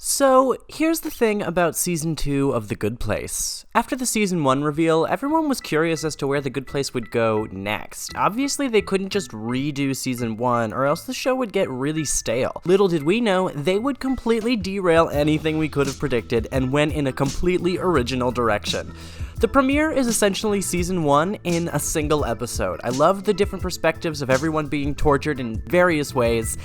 So, here's the thing about Season 2 of The Good Place. After the Season 1 reveal, everyone was curious as to where The Good Place would go next. Obviously, they couldn't just redo Season 1, or else the show would get really stale. Little did we know, they would completely derail anything we could have predicted and went in a completely original direction. The premiere is essentially Season 1 in a single episode. I love the different perspectives of everyone being tortured in various ways,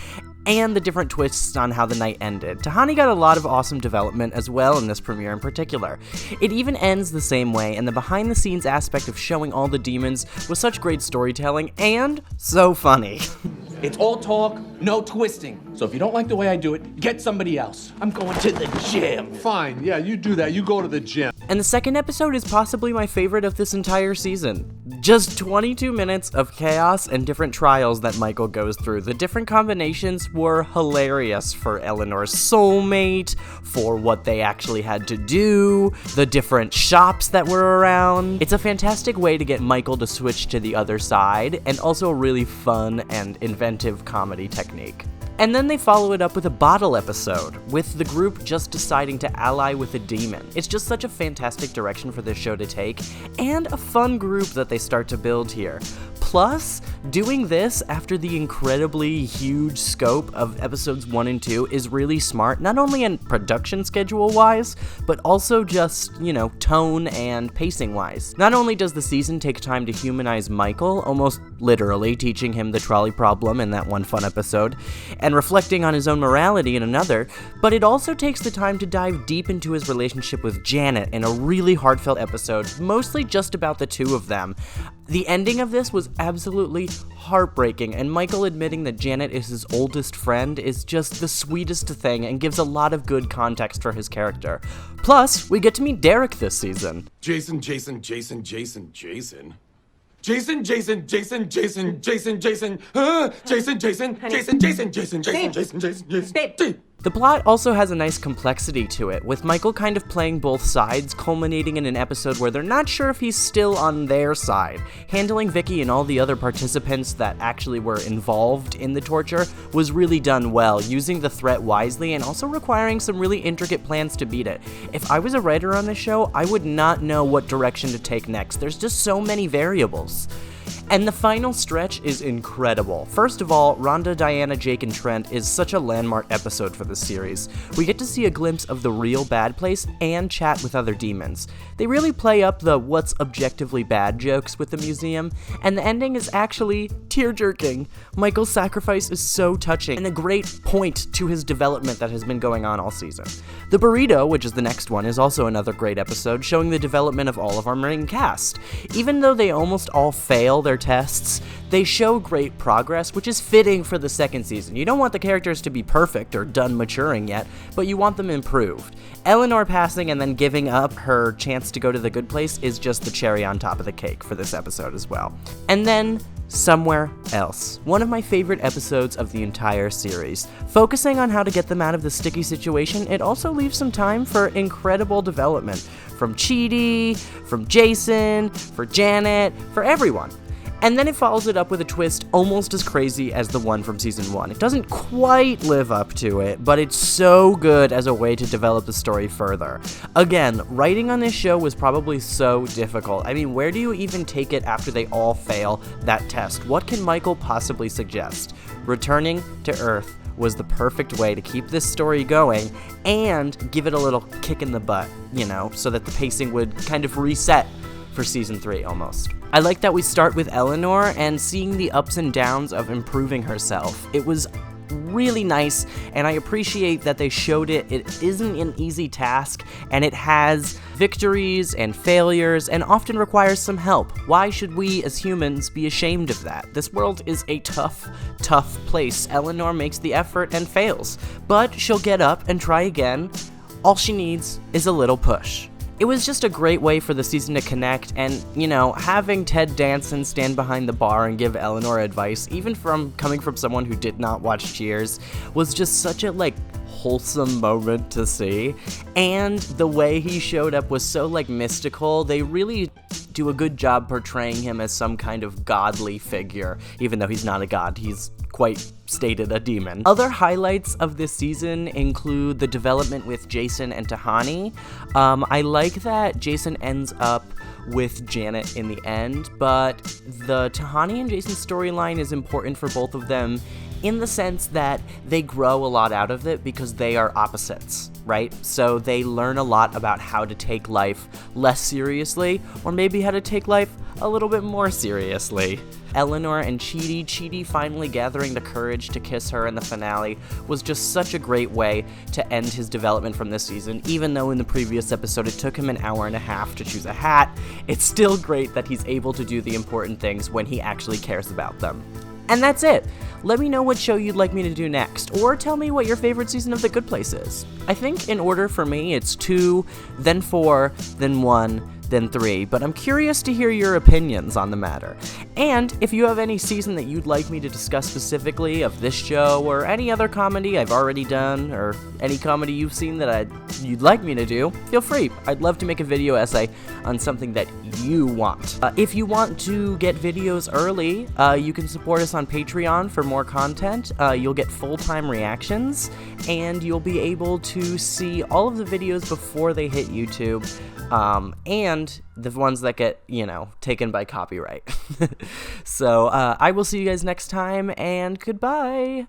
and the different twists on how the night ended. Tahani got a lot of awesome development as well in this premiere in particular. It even ends the same way, and the behind-the-scenes aspect of showing all the demons was such great storytelling and so funny. It's all talk, no twisting. So if you don't like the way I do it, get somebody else. I'm going to the gym. Fine, yeah, you do that. You go to the gym. And the second episode is possibly my favorite of this entire season. Just 22 minutes of chaos and different trials that Michael goes through. The different combinations were hilarious for Eleanor's soulmate, for what they actually had to do, the different shops that were around. It's a fantastic way to get Michael to switch to the other side, and also a really fun and inventive comedy technique. And then they follow it up with a bottle episode, with the group just deciding to ally with a demon. It's just such a fantastic direction for this show to take, and a fun group that they start to build here. Plus, doing this after the incredibly huge scope of episodes 1 and 2 is really smart, not only in production schedule-wise, but also just, tone and pacing-wise. Not only does the season take time to humanize Michael, almost literally teaching him the trolley problem in that one fun episode, and reflecting on his own morality in another, but it also takes the time to dive deep into his relationship with Janet in a really heartfelt episode, mostly just about the two of them. The ending of this was absolutely heartbreaking, and Michael admitting that Janet is his oldest friend is just the sweetest thing and gives a lot of good context for his character. Plus, we get to meet Derek this season. Jason. Jason, Jason, Jason, Jason, Jason, Jason, Jason, Jason, Jason, Jason, Jason, Jason, Jason. The plot also has a nice complexity to it, with Michael kind of playing both sides, culminating in an episode where they're not sure if he's still on their side. Handling Vicky and all the other participants that actually were involved in the torture was really done well, using the threat wisely and also requiring some really intricate plans to beat it. If I was a writer on this show, I would not know what direction to take next. There's just so many variables. And the final stretch is incredible. First of all, Rhonda, Diana, Jake, and Trent is such a landmark episode for this series. We get to see a glimpse of the real bad place and chat with other demons. They really play up the what's objectively bad jokes with the museum, and the ending is actually tear-jerking. Michael's sacrifice is so touching, and a great point to his development that has been going on all season. The Burrito, which is the next one, is also another great episode, showing the development of all of our main cast. Even though they almost all fail their tests, they show great progress, which is fitting for the second season. You don't want the characters to be perfect or done maturing yet, but you want them improved. Eleanor passing and then giving up her chance to go to the good place is just the cherry on top of the cake for this episode as well. And then Somewhere Else, one of my favorite episodes of the entire series. Focusing on how to get them out of the sticky situation, it also leaves some time for incredible development. From Chidi, from Jason, for Janet, for everyone. And then it follows it up with a twist almost as crazy as the one from Season 1. It doesn't quite live up to it, but it's so good as a way to develop the story further. Again, writing on this show was probably so difficult. I mean, where do you even take it after they all fail that test? What can Michael possibly suggest? Returning to Earth was the perfect way to keep this story going and give it a little kick in the butt, so that the pacing would kind of reset for Season 3 almost. I like that we start with Eleanor and seeing the ups and downs of improving herself. It was really nice, and I appreciate that they showed it. It isn't an easy task, and it has victories and failures, and often requires some help. Why should we as humans be ashamed of that? This world is a tough, tough place. Eleanor makes the effort and fails, but she'll get up and try again. All she needs is a little push. It was just a great way for the season to connect, and, having Ted Danson stand behind the bar and give Eleanor advice, even coming from someone who did not watch Cheers, was just such a, wholesome moment to see. And the way he showed up was so, mystical. They really do a good job portraying him as some kind of godly figure, even though he's not a god. He's quite stated a demon. Other highlights of this season include the development with Jason and Tahani. I like that Jason ends up with Janet in the end, but the Tahani and Jason storyline is important for both of them in the sense that they grow a lot out of it because they are opposites, right? So they learn a lot about how to take life less seriously, or maybe how to take life a little bit more seriously. Eleanor and Chidi finally gathering the courage to kiss her in the finale was just such a great way to end his development from this season. Even though in the previous episode it took him an hour and a half to choose a hat, it's still great that he's able to do the important things when he actually cares about them. And that's it. Let me know what show you'd like me to do next, or tell me what your favorite season of The Good Place is. I think in order for me, it's 2, then 4, then 1, then 3, but I'm curious to hear your opinions on the matter. And if you have any season that you'd like me to discuss specifically of this show, or any other comedy I've already done, or any comedy you've seen that you'd like me to do, feel free. I'd love to make a video essay on something that you want. If you want to get videos early, you can support us on Patreon for more content. You'll get full-time reactions, and you'll be able to see all of the videos before they hit YouTube. And the ones that get, taken by copyright. So, I will see you guys next time, and goodbye!